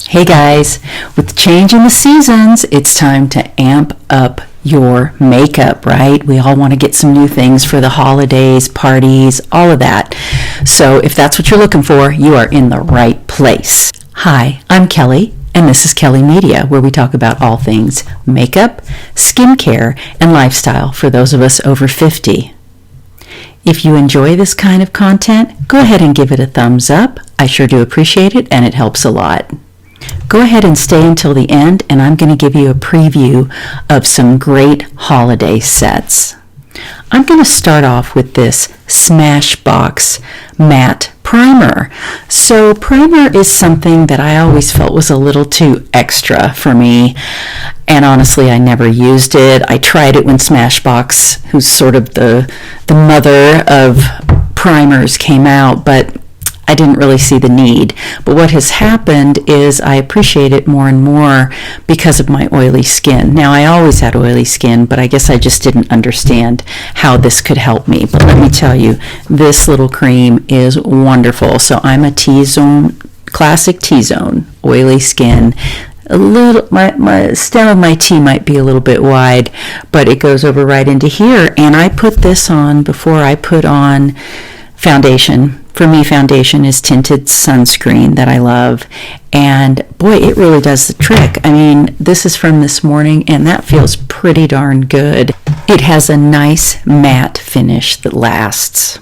Hey guys, with the change in the seasons, it's time to amp up your makeup, right? We all want to get some new things for the holidays, parties, all of that. So if that's what you're looking for, you are in the right place. Hi, I'm Kelly, and this is Kelly Media, where we talk about all things makeup, skincare, and lifestyle for those of us over 50. If you enjoy this kind of content, go ahead and give it a thumbs up. I sure do appreciate it, and it helps a lot. Go ahead and stay until the end, and I'm going to give you a preview of some great holiday sets. I'm going to start off with this Smashbox matte primer. So primer is something that I always felt was a little too extra for me, and honestly I never used it. I tried it when Smashbox, who's sort of the mother of primers, came out, but I didn't really see the need. But what has happened is I appreciate it more and more because of my oily skin. Now, I always had oily skin, but I guess I just didn't understand how this could help me. But let me tell you, this little cream is wonderful. So I'm a T-zone, classic T-zone, oily skin. A little, my stem of my T might be a little bit wide, but it goes over right into here. And I put this on before I put on foundation. For me, foundation is tinted sunscreen that I love, and boy, it really does the trick. I mean, this is from this morning, and that feels pretty darn good. It has a nice matte finish that lasts.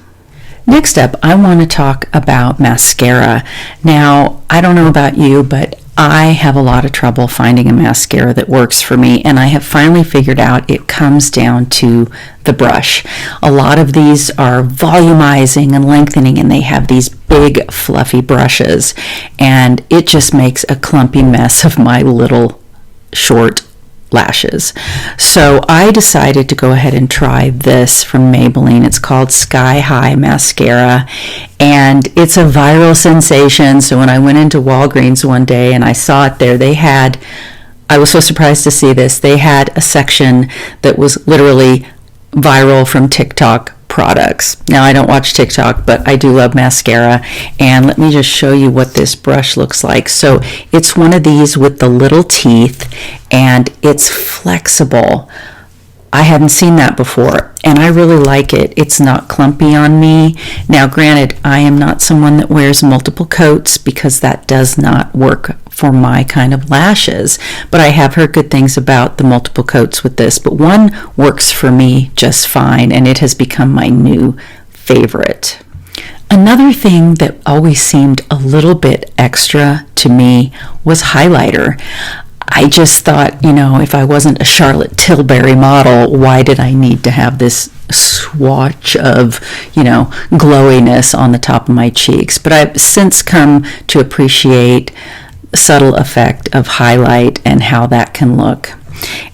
Next up, I want to talk about mascara. Now, I don't know about you, but I have a lot of trouble finding a mascara that works for me, and I have finally figured out it comes down to the brush. A lot of these are volumizing and lengthening, and they have these big fluffy brushes, and it just makes a clumpy mess of my little short lashes. So I decided to go ahead and try this from Maybelline. It's called Sky High Mascara, and it's a viral sensation. So when I went into Walgreens one day and I saw it there, I was so surprised to see this. They had a section that was literally viral from TikTok products. Now, I don't watch TikTok, but I do love mascara, and let me just show you what this brush looks like. So it's one of these with the little teeth, and it's flexible. I hadn't seen that before, and I really like it. It's not clumpy on me. Now, granted, I am not someone that wears multiple coats because that does not work for my kind of lashes, but I have heard good things about the multiple coats with this, but one works for me just fine, and it has become my new favorite. Another thing that always seemed a little bit extra to me was highlighter. I just thought, if I wasn't a Charlotte Tilbury model, why did I need to have this swatch of, glowiness on the top of my cheeks? But I've since come to appreciate subtle effect of highlight and how that can look.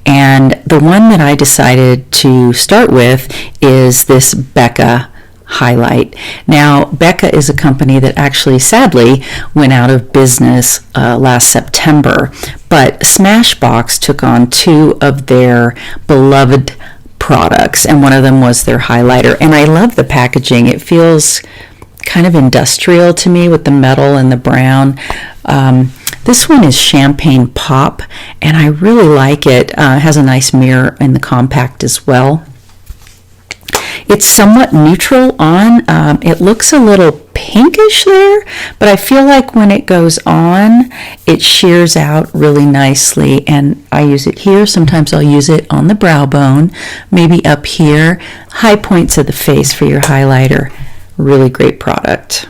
And the one that I decided to start with is this Becca highlight. Now, Becca is a company that actually sadly went out of business last September, but Smashbox took on two of their beloved products, and one of them was their highlighter. And I love the packaging. It feels kind of industrial to me with the metal and the brown. This one is Champagne Pop, and I really like it. It has a nice mirror in the compact as well. It's somewhat neutral on. It looks a little pinkish there, but I feel like when it goes on, it shears out really nicely, and I use it here. Sometimes I'll use it on the brow bone, maybe up here. High points of the face for your highlighter. Really great product.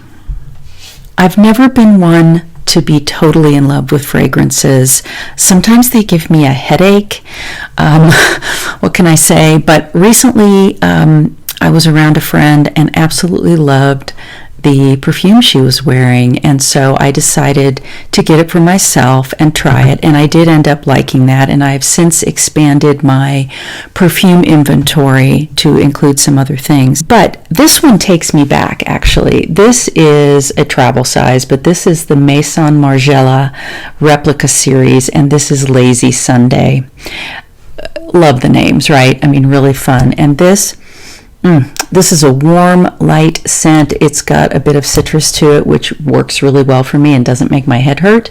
I've never been one to be totally in love with fragrances. Sometimes they give me a headache. What can I say? But recently, I was around a friend and absolutely loved the perfume she was wearing, and so I decided to get it for myself and try it, and I did end up liking that, and I've since expanded my perfume inventory to include some other things. But this one takes me back, actually. This is a travel size, but this is the Maison Margiela Replica series, and this is Lazy Sunday. Love the names, right? I mean, really fun. And this This is a warm, light scent. It's got a bit of citrus to it, which works really well for me and doesn't make my head hurt.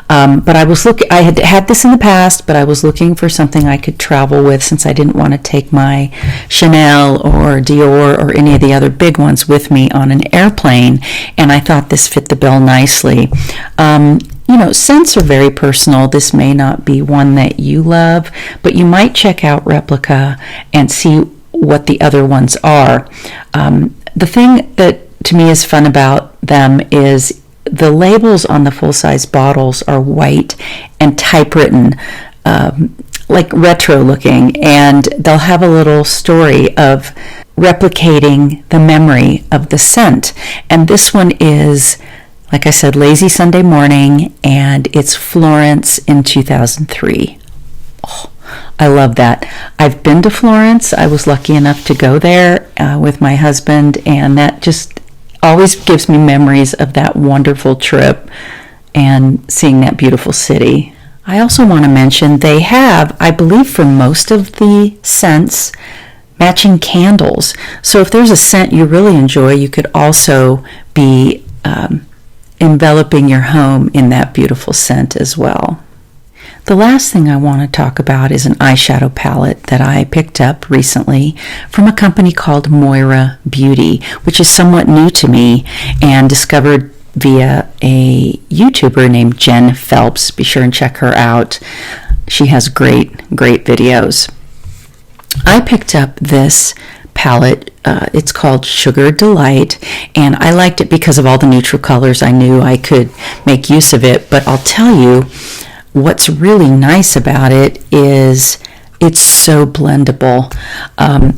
But I had had this in the past, but I was looking for something I could travel with since I didn't want to take my Chanel or Dior or any of the other big ones with me on an airplane, and I thought this fit the bill nicely. Scents are very personal. This may not be one that you love, but you might check out Replica and see what the other ones are. The thing that to me is fun about them is the labels on the full-size bottles are white and typewritten, like retro looking, and they'll have a little story of replicating the memory of the scent. And this one is, like I said, Lazy Sunday Morning, and it's Florence in 2003. Oh, I love that. I've been to Florence. I was lucky enough to go there with my husband, and that just always gives me memories of that wonderful trip and seeing that beautiful city. I also want to mention they have, I believe for most of the scents, matching candles. So if there's a scent you really enjoy, you could also be enveloping your home in that beautiful scent as well. The last thing I want to talk about is an eyeshadow palette that I picked up recently from a company called Moira Beauty, which is somewhat new to me and discovered via a YouTuber named Jen Phelps. Be sure and check her out. She has great videos. I picked up this palette. It's called Sugar Delight, and I liked it because of all the neutral colors. I knew I could make use of it, but I'll tell you what's really nice about it is it's so blendable.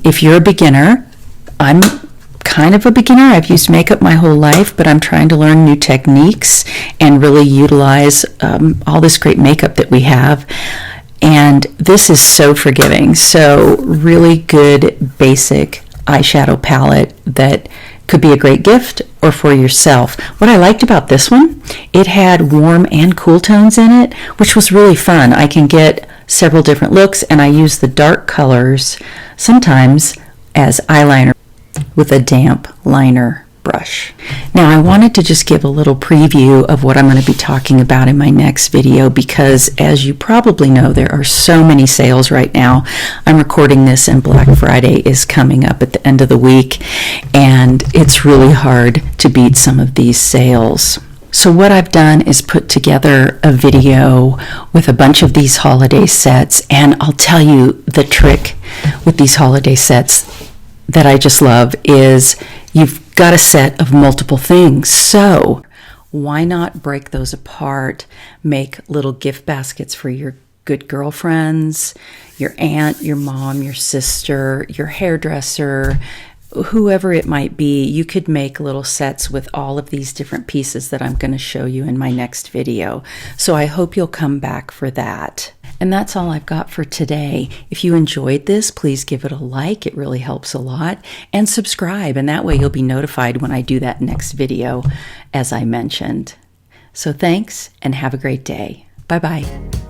If you're a beginner, I'm kind of a beginner. I've used makeup my whole life, but I'm trying to learn new techniques and really utilize all this great makeup that we have. And this is so forgiving. So really good basic eyeshadow palette that could be a great gift or for yourself. What I liked about this one, it had warm and cool tones in it, which was really fun. I can get several different looks, and I use the dark colors sometimes as eyeliner with a damp liner brush. Now I wanted to just give a little preview of what I'm going to be talking about in my next video, because as you probably know, there are so many sales right now. I'm recording this and Black Friday is coming up at the end of the week, and it's really hard to beat some of these sales. So what I've done is put together a video with a bunch of these holiday sets, and I'll tell you the trick with these holiday sets that I just love is you've got a set of multiple things. So why not break those apart, make little gift baskets for your good girlfriends, your aunt, your mom, your sister, your hairdresser, whoever it might be. You could make little sets with all of these different pieces that I'm going to show you in my next video. So I hope you'll come back for that. And that's all I've got for today. If you enjoyed this, please give it a like. It really helps a lot. And subscribe, and that way you'll be notified when I do that next video, as I mentioned. So thanks, and have a great day. Bye-bye.